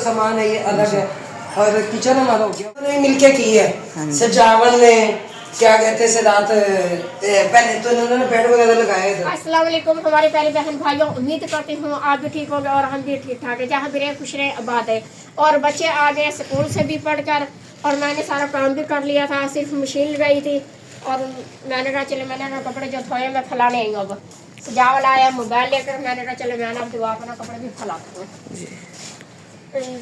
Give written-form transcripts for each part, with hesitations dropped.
सामान है ये अलग है, और किचन हमारा हो गया नहीं मिलके की है। सजावट ने क्या कहते हैं रात पहले तो इन्होंने बेड वगैरह लगाए थे। अस्सलाम वालेकुम हमारे प्यारे बहन भाइयों, उम्मीद करती हूँ आप भी ठीक होंगे और हम भी ठीक ठाक है, जहाँ भी रहे खुश रहे आबाद है। और बच्चे आ गए स्कूल से भी पढ़कर, और मैंने सारा काम भी कर लिया था, सिर्फ मशीन लगाई थी। और मैंने कहा चले, मैंने कहा कपड़े जो धोए मैं फैलाने आई हूँ। अब सजावल आया मोबाइल लेकर, मैंने कहा चले मैंने अब दुआ अपना कपड़े भी फैलाती हूँ।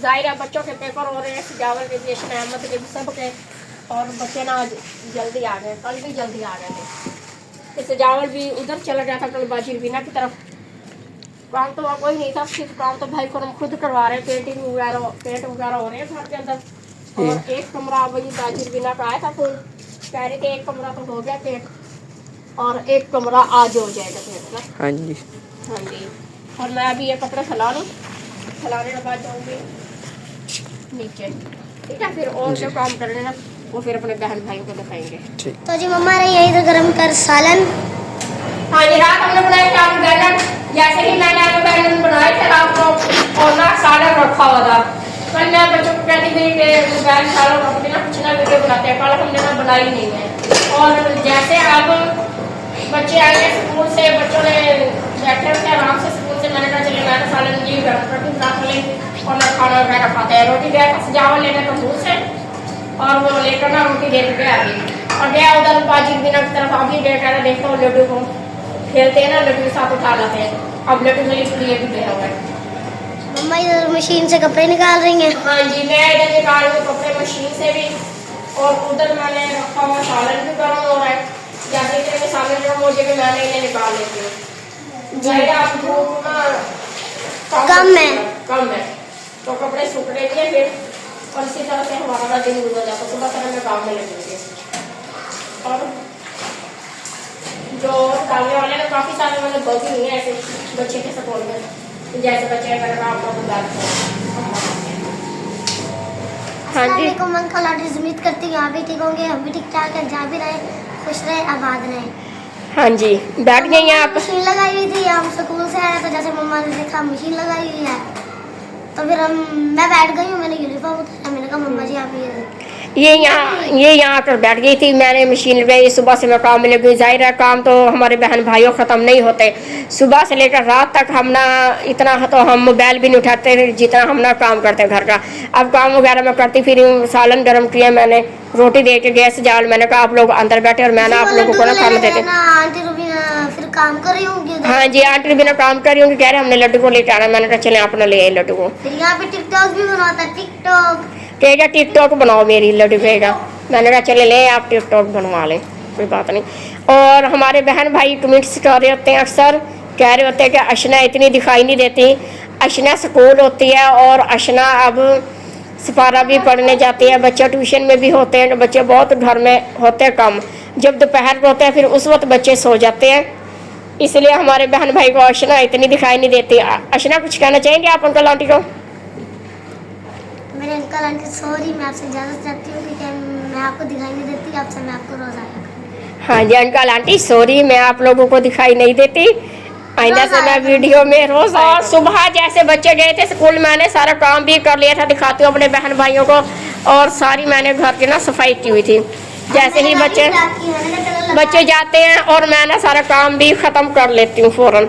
जाहिर है बच्चों के पेपर हो रहे हैं, सजावल के भी, अहमद के भी, सब के। और बच्चे ना जल्दी आ गए, कल भी जल्दी आ गए थे। सजावल भी उधर चला गया था कल बाजी बीना की तरफ। काम तो कोई नहीं था, सिर्फ काम तो भाई को हम खुद करवा रहे, पेंट वगैरह हो रहे हैं घर के अंदर। और एक कमरा वही बाजी बीना का आया था फोन, कह रहे थे एक कमरा तो हो गया पेंट, और एक कमरा आज हो जाएगा पेंट ना। हाँ जी हाँ जी। और मैं अभी ये कपड़े फैला लूँ, फैलाने के बाद जाऊँगी नीचे, ठीक है। फिर और जो काम कर लेना वो फिर अपने बहन भाइयों को दिखाएंगे। तो जी मम्मा रही है इधर गरम कर सालन। हाँ जी, रात हमने बनाया था आलू बैंगन, जैसे ही मैंने आलू बैंगन बनाए थे रात को, और ना सालन रखा हुआ था। कल मैं बच्चों को कहती थी कि मोबाइल सालन रख देना, कुछ ना वीडियो बनाते हैं, कल हमने ना बनाई नहीं है। और जैसे अब बच्चे आए स्कूल से, बच्चों ने बैठे थे आराम से स्कूल से, मैंने कहा चले मैंने सालन ये गर्म कर दूँ रात में, और मैं खाना वगैरह खाते हैं। रोटी गया था सजावल लेने का दूर से, और वो लेकर ना रोटी देख के आ गई, और गया उधर बाजी बिना की तरफ। अभी देखा देखो लड्डू को खेलते हैं ना, लड्डू के साथ उठा लाते हैं। अब लड्डू के लिए भी गया हुआ है। मम्मा इधर मशीन से कपड़े निकाल रही हैं। हाँ जी, मैं इधर निकाल रही हूँ कपड़े मशीन से भी, और उधर मैंने रखा हुआ सालन भी गर्म हो रहा है। जैसे कि मैं सालन गर्म हो जाएगा मैंने इन्हें निकाल लेती हूँ। जी आप धूप ना कम है तो कपड़े सूख लेती है फिर, और इसी तरह से हमारा दिन गुजर जाता है। सुबह तरह में काम में लगेंगे, और जो कामने वाले ना काफ़ी सारे मतलब गलती हुई है ऐसे बच्चे के सपोर्ट में, जैसे बच्चे अगर आप लोग हाँ जी अंकल आंटी, उम्मीद करती हूँ आप भी ठीक होंगे, हम भी ठीक ठाक हैं, जहाँ भी रहे खुश रहे आबाद रहे। हाँ जी, बैठ गई हैं आप। मशीन लगाई हुई थी, हम स्कूल से आए तो जैसे मम्मा ने देखा मशीन लगाई हुई है, तो फिर मैं बैठ गई हूँ, मैंने यूनिफॉर्म उतारा, मैंने कहा मम्मा जी आप ये यहाँ आकर बैठ गई थी। मैंने मशीन लगाई, सुबह से मैं काम में लगी। जाहिर है काम तो हमारे बहन भाइयों ख़त्म नहीं होते, सुबह से लेकर रात तक हम ना इतना तो हम मोबाइल भी नहीं उठाते जितना हम ना काम करते घर का। अब काम वगैरह मैं करती फिर सालन गर्म किया, मैंने रोटी दे के गैस जाल, मैंने कहा आप लोग अंदर बैठे और मैं ना आप लोगों को ना खाना देते। फिर काम कर रही होंगी। हाँ जी, आंटी रूबीना काम कर रही होंगी, कह रहे हमने लड्डू को लेके आना। मैंने कहा चले अपना ले आए लड्डू को। फिर यहाँ पे टिकटॉक भी बनाता है, टिकटॉक कहेगा टिकटॉक बनाओ मेरी लड्डू कहेगा। मैंने कहा चले ले आप टिकटॉक बनवा लें, कोई बात नहीं। और हमारे बहन भाई कमेंट्स कर रहे होते हैं, अक्सर कह रहे होते हैं कि अशना इतनी दिखाई नहीं देती। अशना स्कूल होती है, और अशना अब सपारा भी पढ़ने जाती है, बच्चे ट्यूशन में भी होते हैं, बच्चे बहुत घर में होते हैं कम। जब दोपहर को होते हैं फिर उस वक्त बच्चे सो जाते हैं, इसलिए हमारे बहन भाई को अशना इतनी दिखाई नहीं देती। अशना कुछ कहना चाहेंगे आप अंकल आंटी को? मेरे अंकल आंटी सॉरी, मैं आपसे इजाज़त चाहती हूँ कि मैं आपको दिखाई नहीं देती, आपसे मैं आपको रोज़ आया। हाँ जी अंकल आंटी सॉरी, मैं आप लोगों को दिखाई नहीं देती, आइंदा से मैं वीडियो में रोज़। और सुबह जैसे बच्चे गए थे स्कूल, मैंने सारा काम भी कर लिया था, दिखाती हूँ अपने बहन भाइयों को। और सारी मैंने घर की ना सफाई की हुई थी। जैसे ही बच्चे जाते हैं और मैं ना सारा काम भी ख़त्म कर लेती हूँ फ़ौरन।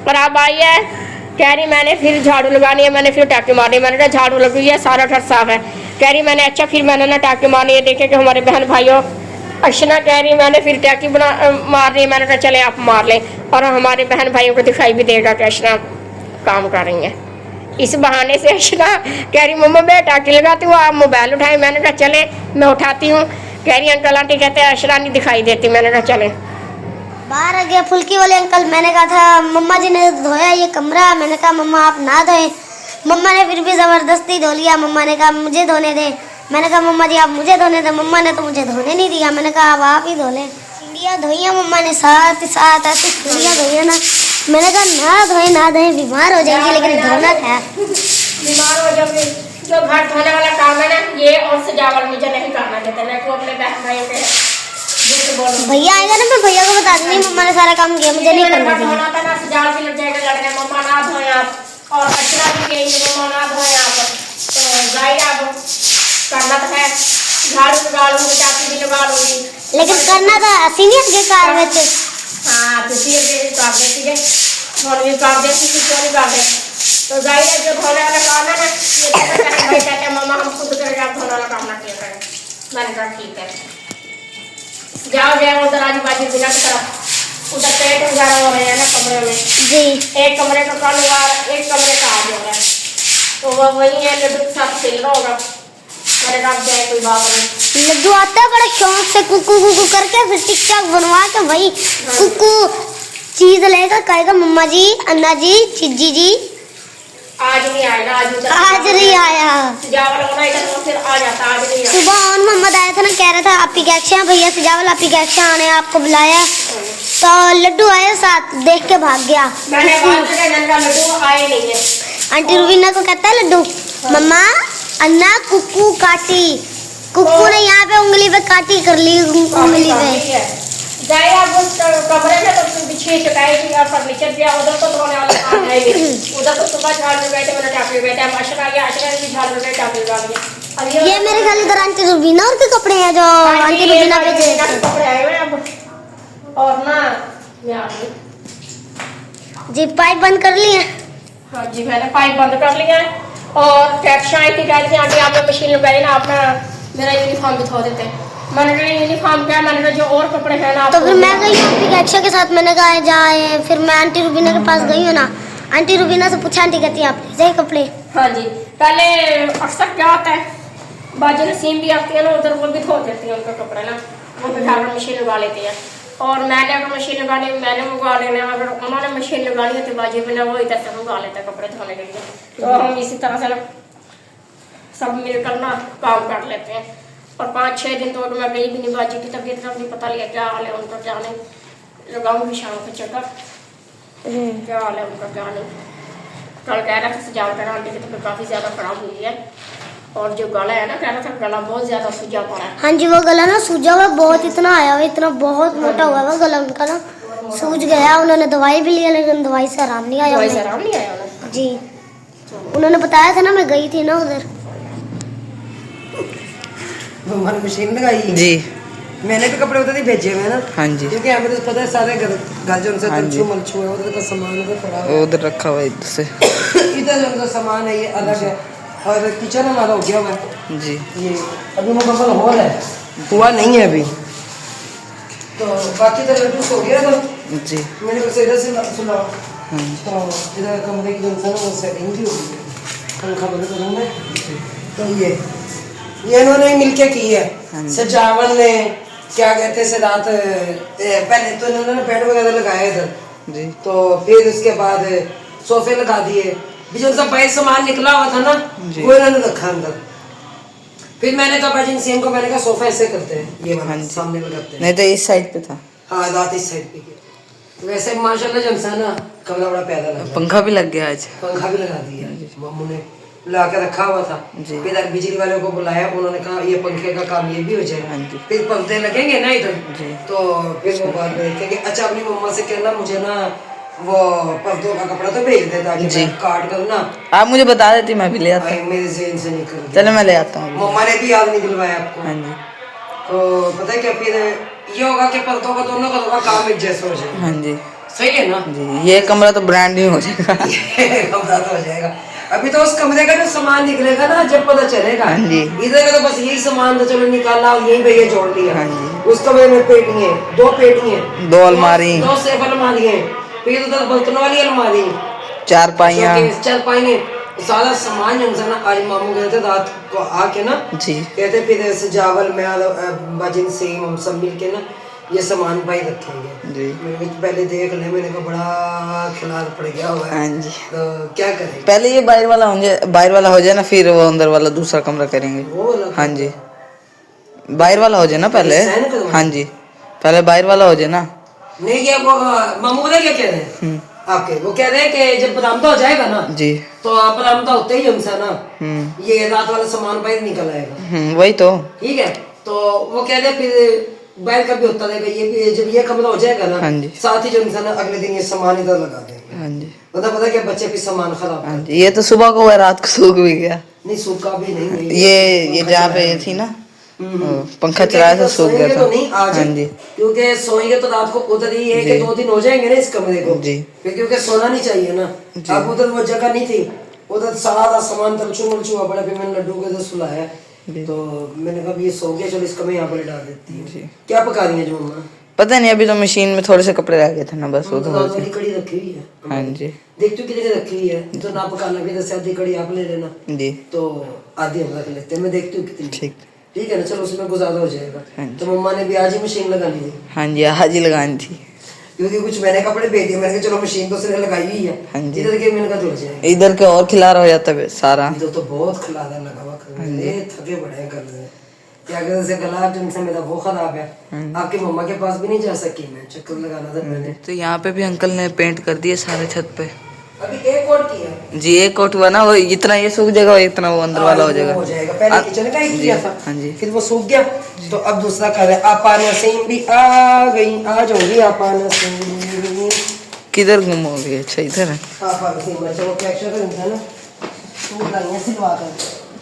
और अब आई है कह रही मैंने फिर झाड़ू लगानी है, मैंने फिर टाँकी मारनी। मैंने कहा झाड़ू लगी है, सारा घर साफ है। कह रही मैंने अच्छा फिर मैंने ना टाँकी मारनी है। देखे कि हमारे बहन भाइयों, अशना कह रही मैंने फिर टाँकी मार रही है। मैंने कहा चले आप मार लें, और हमारे बहन भाइयों को दिखाई भी देगा कि अशना काम कर रही हैं। इस बहाने से अशना कह रही मम्मा मैं टाँकी लगाती हूँ, आप मोबाइल उठाएं। मैंने कहा चले मैं उठाती हूँ। कह रही अंकल आंटी कहते हैं अशना नहीं दिखाई देती। मैंने कहा चले। बाहर आ गया फुल्की वाले अंकल, मैंने कहा था मम्मा जी ने धोया ये कमरा, मैंने कहा मम्मा आप ना धोएं। मम्मा ने फिर भी ज़बरदस्ती धो लिया, मम्मा ने कहा मुझे धोने दे। मैंने कहा मम्मा जी आप मुझे धोने दे, मम्मा ने तो मुझे धोने नहीं दिया। मैंने कहा अब आप ही धो लें। सीढ़ियाँ धोइयाँ मम्मा ने साथ साथ ऐसी सीढ़ियाँ धोइयाँ ना, मैंने कहा ना धोएं बीमार हो जाएंगे, लेकिन धोना था। बीमार हो जाओगे, जो घर धोने वाला काम है ना ये और सजावट मुझे नहीं करना देते। मैं तो अपने बहन भाइयों के भैया आएगा ना, मैं भैया को बता दूंगी मम्मा ने सारा काम किया, मुझे नहीं करना दिया। धोना था ना, सजावट भी लग जाएगा लड़ने, मम्मा ना धोए आप। और अचरा भी कहेंगे मम्मा ना धोए आप, तो झाड़ू लगा लूंगी, चाची भी लगा लूंगी। लेकिन करना तो ਅਸੀਂ नहीं ਅੱਗੇ ਕਾਰ ਵਿੱਚ हाँ तुसी ये कर देती है, और भी कर देती थी, क्यों नहीं कर दे। तो गाय ने जो धोने वाला काम है ना, ये तो मैं कहते भाई कहते मम्मा हम खुद करके आप धोने वाला काम ना किया करें। मैंने कहा ठीक है, जाओ उधर आजू बाजू बिना की तरफ, उधर पेट वगैरह हो रहे हैं ना कमरे में। जी एक कमरे का कल हुआ, एक कमरे का आज हो रहा है, तो वह वही है लड्डू के साथ खेल रहा होगा। मैंने कहा जाए कोई बात नहीं। लड्डू आता है बड़ा शौक से कुकू कुकू करके, फिर टिकटॉक बनवा के वही कुकू चीज लेगा, कहेगा मम्मा जी, अन्ना जी, चिज्जी जी। आज नहीं आएगा, आज नहीं आया। सजावल होना इधर तो फिर आ जाता, आज नहीं आया। सुबह ऑन मोहम्मद आया था ना, कह रहा था आपकी कैक्शा भैया सजावल आपकी कैक्शा आने आपको बुलाया, तो लड्डू आया साथ, देख के भाग गया। मैंने बात किया नन्हा लड्डू आए नहीं है। आंटी रुबीना को कहता है लड्डू, मम्मा अन्ना कुकू काटी, कुकू ने यहाँ पे उंगली पे काटी कर ली, उंगली पे। जाए आप उस कमरे में तो बिछे चुकाई थी और फर्नीचर दिया, उधर तो धोने वाला काम है नहीं। उधर तो सुबह झाड़ में बैठे, मैंने टापी बैठे, हम अशर आ गया, अशर ने भी झाड़ में बैठे, टापी लगा दिया। अब ये मेरे ख्याल इधर आंटी रुबीना और के कपड़े हैं जो आंटी रुबीना पे थे। कपड़े आए हुए अब, और ना मैं आ गई। जी पाइप बंद कर लिए। हाँ जी मैंने पाइप बंद कर लिया है, और टैक्सा आई थी, कह रही आंटी आपने मशीन लगाई ना, आपने मेरा यूनिफॉर्म भी धो देते। मैंने कहा यूनिफॉर्म क्या, मैंने कहा जो और कपड़े हैं ना। तो फिर मैं गई आपकी कैक्शा के साथ, मैंने कहा जाए, फिर मैं आंटी रुबीना के पास गई हूँ ना, आंटी रुबीना से पूछा, आंटी कहती है आप ले जाए कपड़े। हाँ जी, पहले अक्सर क्या होता है, बाजू नसीम भी आती है ना, उधर वो भी धो देती है उनका कपड़ा ना, वो बिठा कर मशीन लगा लेती है। और मैंने अगर मशीन लगानी, मैंने मंगवा लेना, अगर उन्होंने मशीन लगानी है तो बाजू में ना वो इधर से मंगवा लेते हैं कपड़े धोने के लिए। तो हम इसी तरह से ना सब मिलकर ना काम कर लेते हैं। और 5-6 दिन तो मैं गई भी नहीं, बाजी की तबीयत का नहीं पता लिया क्या हाल है उनका, क्या नहीं। लगाऊंगी शाम को चक्कर, क्या हाल है उनका क्या नहीं। कल कह रहा था सजावट कर आंटी की तबीयत काफ़ी ज़्यादा खराब हुई है, और जो गला है ना, कह रहा था गला बहुत ज़्यादा सूजा पड़ा है। हाँ जी वो गला ना सूजा हुआ बहुत, इतना आया हुआ, इतना बहुत मोटा हुआ हुआ गला उनका ना, सूज गया। उन्होंने दवाई भी लिया, लेकिन दवाई से आराम नहीं आया। दवाई से आराम नहीं आया उन्हें जी, उन्होंने बताया था ना, मैं गई थी ना उधर। हमारी मशीन लगाई जी, मैंने भी कपड़े उधर ही भेजे हुए हैं ना। हाँ जी, क्योंकि हमें तो पता है सारे घर जो उनसे हाँ जी। तलछू मलछू है, उधर का सामान उधर पड़ा हुआ उधर रखा हुआ है इधर से। है। इधर जो उनका सामान है ये अलग है, और किचन हमारा हो गया हुआ है जी, ये अभी मुकम्मल हो रहा है, हुआ नहीं है अभी। तो बाकी तो लड्डू सो गया था, जी, मैंने कहा इधर से सुना, हाँ, तो इधर कमरे की जो है ना वो सेटिंग भी हो गई है, पंखा बंद करूँगा। तो ये इन्होंने मिलके की है, हाँ। सजावन ने क्या कहते हैं रात पहले तो इन्होंने बेड वगैरह लगाया इधर, जी, तो फिर उसके बाद सोफे लगा दिए, जो सब बाहर सामान निकला हुआ था ना जी। वो इन्होंने रखा अंदर। फिर मैंने कहा भाजी सेम को, मैंने कहा सोफा ऐसे करते हैं, ये वाला हाँ जी। सामने लगाते हैं। नहीं तो इस साइड पे था, हाँ रात इस साइड पे किया, तो वैसे माशाल्लाह जो है ना कमरा बड़ा प्यारा लगा, पंखा भी लग गया आज। पंखा भी लगा दिया मम्मू ने, ला के रखा हुआ था। जी। फिर बिजली वालों को बुलाया, उन्होंने कहा ये पंखे का काम ये भी हो जाए, हाँ जी। फिर पर्दे लगेंगे ना इधर, जी। तो फिर वो बाद में देखेंगे। अच्छा अपनी मम्मा से कहना मुझे ना वो पर्दों का कपड़ा तो भेज दे ताकि जी। मैं काट कर ना, आप मुझे बता देती, मैं भी ले आता। भाई मेरे ज़हन से निकल गया। चलो मैं ले आता हूँ। मम्मा ने भी याद नहीं दिलवाया आपको। हाँ जी, तो पता है क्या, फिर ये होगा कि पर्दों का दोनों का काम एक जैसा हो जाए। हाँ जी, सही है ना। जी, ये कमरा तो ब्रांड न्यू हो जाएगा। कमरा तो हो जाएगा, अभी तो उस कमरे का जो सामान निकलेगा ना जब पता चलेगा। हाँ जी। इधर का तो बस यही सामान तो चलो निकाला और यही भैया जोड़ लिया। हाँ जी। उस कमरे में पेटियां, 2 पेटियां, 2 अलमारी, 2 सेफ अलमारी है, फिर उधर बर्तनों वाली अलमारी, 4 पाइयाँ। चल पाएंगे सारा सामान जो है ना। आज मामू गए थे रात को आके ना, जी, कहते फिर सजावल में बाजिन से हम सब मिल के ना ये सामान भाई रखेंगे। जी, मैंने कहा पहले देख ले, मैंने कहा बड़ा खिलाफ पड़ गया हुआ है, हाँ जी। तो क्या करें। पहले ये बाहर वाला हो जाए ना, फिर वो अंदर वाला दूसरा कमरा करेंगे। वो वाला हाँ जी, बाहर वाला हो जाए ना पहले। सहन करवाएं। हाँ जी, पहले बाहर वाला हो जाए ना। नहीं क्या वो मामू बोले क्या कह रहे हैं आपके, वो कह रहे हैं कि जब बरामदा हो जाएगा ना, जी, तो आप बरामदा होते ही हमसे ना ये रात वाला सामान बाहर निकल आएगा। वही तो। ठीक है, तो वो कह रहे फिर बाहर का भी होता रहेगा, ये भी जब ये कमरा हो जाएगा ना, हाँ जी। साथ ही जो इंसान अगले दिन ये सामान इधर लगा देंगे। हाँ जी, मतलब पता क्या बच्चे भी सामान खराब हाँ जी, ये तो सुबह को हुआ, रात को सूख भी गया। नहीं सूखा भी नहीं है। ये जहाँ पे ये थी ना, पंखा चलाया था, सूख गया सोएंगे था। तो नहीं आज, हाँ जी क्योंकि सोएंगे तो रात को उधर ही 1 या 2 दिन हो जाएंगे ना इस कमरे को जी। क्योंकि सोना नहीं चाहिए ना। अब उधर वो जगह नहीं थी, उधर सारा सामान तलछू मलछू हुआ पड़ा, फिर मैंने लड्डू को इधर सुलाया तो मैंने कहा ये सो गया, चलो इसको मैं यहाँ पर डाल देती हूँ। क्या पका रही है जो मम्मा? पता नहीं, अभी तो मशीन में थोड़े से कपड़े रह गए थे ना, बस वो तो हो आधी कड़ी रखी हुई है। हाँ जी देखती हूँ कितनी रखी हुई है, तो ना पकाना भी जैसे आधी कड़ी आप ले लेना जी तो आधी हम रख लेते हैं। मैं देखती हूँ कितनी। ठीक ठीक है ना, चलो उसमें गुजारा हो जाएगा। तो मम्मा ने भी आज ही मशीन लगा ली थी हाँ जी, आज ही लगानी थी। क्योंकि कुछ मैंने कपड़े भेज दिए, मैंने कहा चलो मशीन तो उसने लगाई हुई है। हाँ जी। इधर के मैंने कहा धुल जाएगा, इधर के और खिलारा हो जाता है सारा। इधर तो बहुत खिलारा लगा हुआ ये थके पड़े हैं कल से। क्या कहते से गला से मेरा वो खराब है। आपकी मम्मा के पास भी नहीं जा सकी मैं, चक्कर लगाना था मैंने। तो यहाँ पे भी अंकल ने पेंट कर दिए सारे छत पे। अभी एक कोट किया जी, एक कोट हुआ ना, वो इतना ये सूख जाएगा, इतना वो अंदर वाला हो जाएगा। पहले किचन का एक किया था, हाँ जी फिर वो सूख गया तो अब दूसरा कर रहे हैं। आपा नसीम भी आ गई, आज होगी आपा नसीम। किधर गुम हो गई? अच्छा इधर है। आपा नसीम अच्छा वो कैप्चर कर था ना, सूट लाइए सिलवा कर।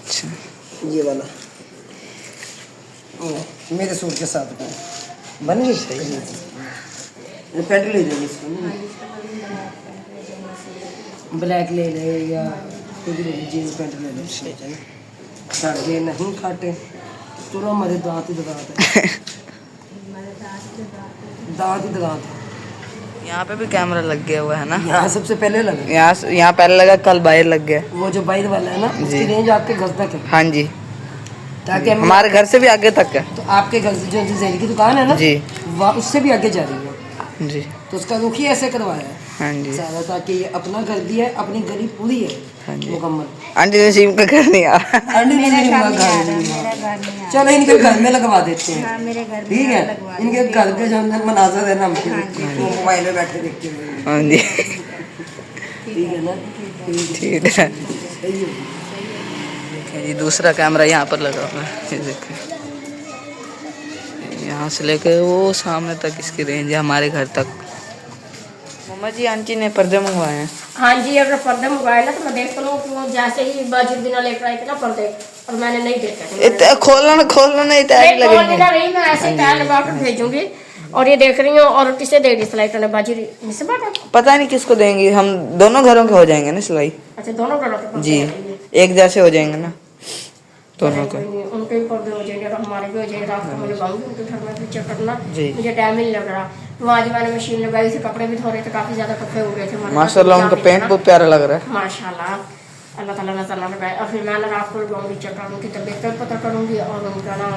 अच्छा ये वाला मेरे सूट के साथ बन गई सही। पैंट ले लेंगे इसको, ब्लैक ले ले या खुद ले ले, जीन्स पैंट ले ले सही है ना। काटे नहीं काटे तुरा मेरे दांत ही दांत है दांत ही दांत है। यहाँ पे भी कैमरा लग गया हुआ है ना। यहाँ सबसे पहले लगा, यहाँ पहले लगा, कल बाहर लग गया। वो जो बाहर वाला है ना उसकी रेंज आपके घर तक है। हाँ जी, ताकि हमारे घर से भी आगे तक है। तो आपके घर से जो जैल की दुकान है ना जी वह उससे भी आगे जा रही है, जी तो उसका रुख ही ऐसे करवाया है हाँ जी ज्यादा, ताकि ये अपना घर भी है, अपनी गली पूरी है हाँ जी। मुकम्मल। आंटी नसीम का घर नहीं आ रहा। आंटी नहीं हुआ घर नहीं हुआ। चलो इनके घर में लगवा देते हैं, ठीक है। इनके घर के जो अंदर मनाजर है ना, वो मोबाइल में बैठे देखते हुए, हाँ जी ठीक है ना। ठीक है। सही है। देखिए जी, दूसरा कैमरा यहाँ पर लगा हुआ है, ये देखिए। यहाँ से लेके वो सामने तक इसकी रेंज है, हमारे घर तक। मम्मा जी, आंटी ने पर्दे मंगवाए हैं। हाँ जी, अगर पर्दे मंगवाए ना तो मैं देखता हूँ कि वो जैसे ही बाजू बिना लेकर आई थी ना पर्दे, और मैंने नहीं देखे थे। खोलना नहीं, टाइम लगेगी। नहीं, मैं ऐसे टाइम लगा कर भेजूंगी। और ये देख रही हूँ, और किसे देगी सिलाई करने? बाजी मिस बाटा? पता नहीं किसको देंगी, हम दोनों घरों के हो जाएंगे ना सिलाई। अच्छा, दोनों घरों के पर्दे जी, देंगे। एक जैसे हो जाएंगे ना दोनों के। उनके भी पर्दे हो जाएंगे और हमारे भी हो जाएंगे। रात को मैं लगाऊंगी उनके घर में पिक्चर करना, जी। मुझे टाइम ही नहीं लग रहा। तो आज मैंने मशीन लगाई थी, कपड़े भी धो रहे थे, काफी ज्यादा कपड़े हो गए थे हमारे। माशाल्लाह, उनका पेंट बहुत प्यारा लग रहा है। माशाल्लाह, अल्लाह ताला नजर ना लगाए। और फिर मैंने रात को लगाऊंगी, चेक करूंगी, तबीयत का पता करूंगी और उनका ना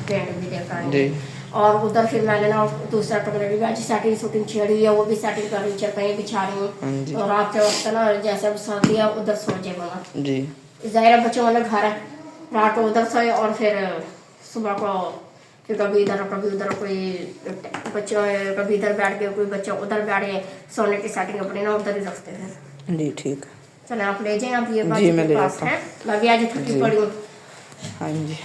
पेंट भी देखाऊंगी। और उधर फिर मैंने ना दूसरा कमरे की आज सेटिंग शूटिंग छेड़ी है, वो भी सेटिंग कर रही, चरपाई बिछा रही हूँ। और रात के वक्त ना जैसे अब सर्दी है उधर सो जाएगा जी। ज़ाहिर बच्चों वाला घर है, रात को उधर सोए और फिर सुबह को फिर कभी इधर कभी उधर, कोई बच्चों कभी इधर बैठ गए, कोई बच्चा उधर बैठे, सोने की सेटिंग अपनी ना उधर ही रखते हैं। जी ठीक है। चले आप ले जाएं, आप ये जी, मैं ले पास जाता है, मैं भी आज थकी पड़ी हूँ। हाँ जी,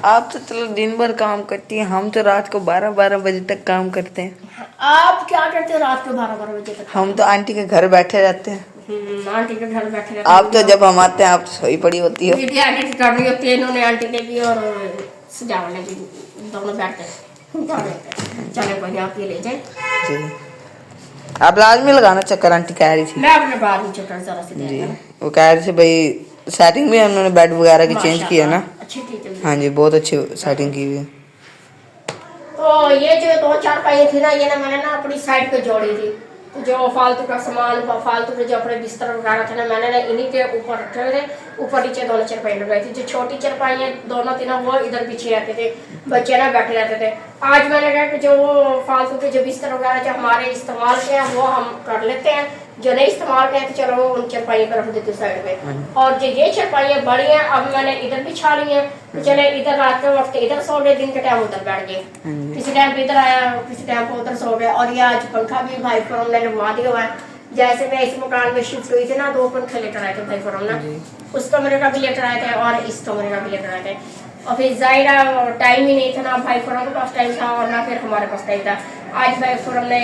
आप तो चलो दिन भर काम करती हैं, हम तो रात को 12-12 बजे तक काम करते हैं। आप क्या करते हो रात को 12-12 बजे तक? हम तो आंटी के घर बैठे रहते हैं। आंटी के घर बैठे रहते आप तो जब हम आते हैं आप तो सोई पड़ी होती हो। दीदी आंटी की करनी होती है, इन्होंने आंटी ने भी और सजावट ने भी, दोनों बैठते हैं। चले कोई नहीं, आप ये ले जाए। जी, आप लाजमी लगाना चक्कर, आंटी कह रही थी। मैं अपने बाद में चक्कर जरा से जी, देना। वो कह रही थी भाई सेटिंग भी उन्होंने बेड वगैरह की चेंज की है ना। अच्छी की थी। हाँ जी, बहुत अच्छी सेटिंग की हुई है। तो ये जो 2-4 पाई थी ना, ये ना मैंने ना अपनी साइड पे जोड़ी थी। तो जो फालतू का सामान, फालतू के जो अपने बिस्तर वगैरह थे ना, मैंने ना इन्हीं के ऊपर रखे थे। ऊपर नीचे दोनों चरपाई लगाई थी। जो छोटी चरपाई है दोनों थी ना, वो इधर पीछे रहते थे, बच्चे ना बैठे रहते थे। आज मैंने कहा कि जो फालतू के जो बिस्तर वगैरह जो हमारे इस्तेमाल के हैं वो हम कर लेते हैं, जो नहीं इस्तेमाल के हैं तो चलो उन चरपाइयों पर रख देती हूँ साइड पे। और जो ये चरपाइयाँ बड़ी हैं अब मैंने इधर बिछा ली हैं, तो चले इधर रात के वक्त इधर सो गए, दिन के टाइम उधर बैठ गए, किसी टाइम पे इधर आया, किसी टाइम पे उधर सो गए। और ये आज पंखा भी भाई फॉर्म ने लगवा दिया हुआ है। जैसे मैं इस मकान में शिफ्ट हुई थी ना, 2 पंखे लेकर आए थे भाई फॉर्म ना, उस कमरे का भी लेकर आए थे और इस कमरे का भी लेकर आए थे। और फिर जाहिर टाइम ही नहीं था ना भाई फॉर्म के पास टाइम था और ना फिर हमारे पास टाइम था। आज भाई फॉर्म ने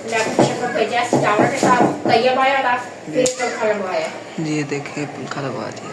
लैपटॉप भेजा सजावट के साथ, तैयब आया था, फिर पंखा लगवाया। जी देखिए, पंखा लगवा दिया।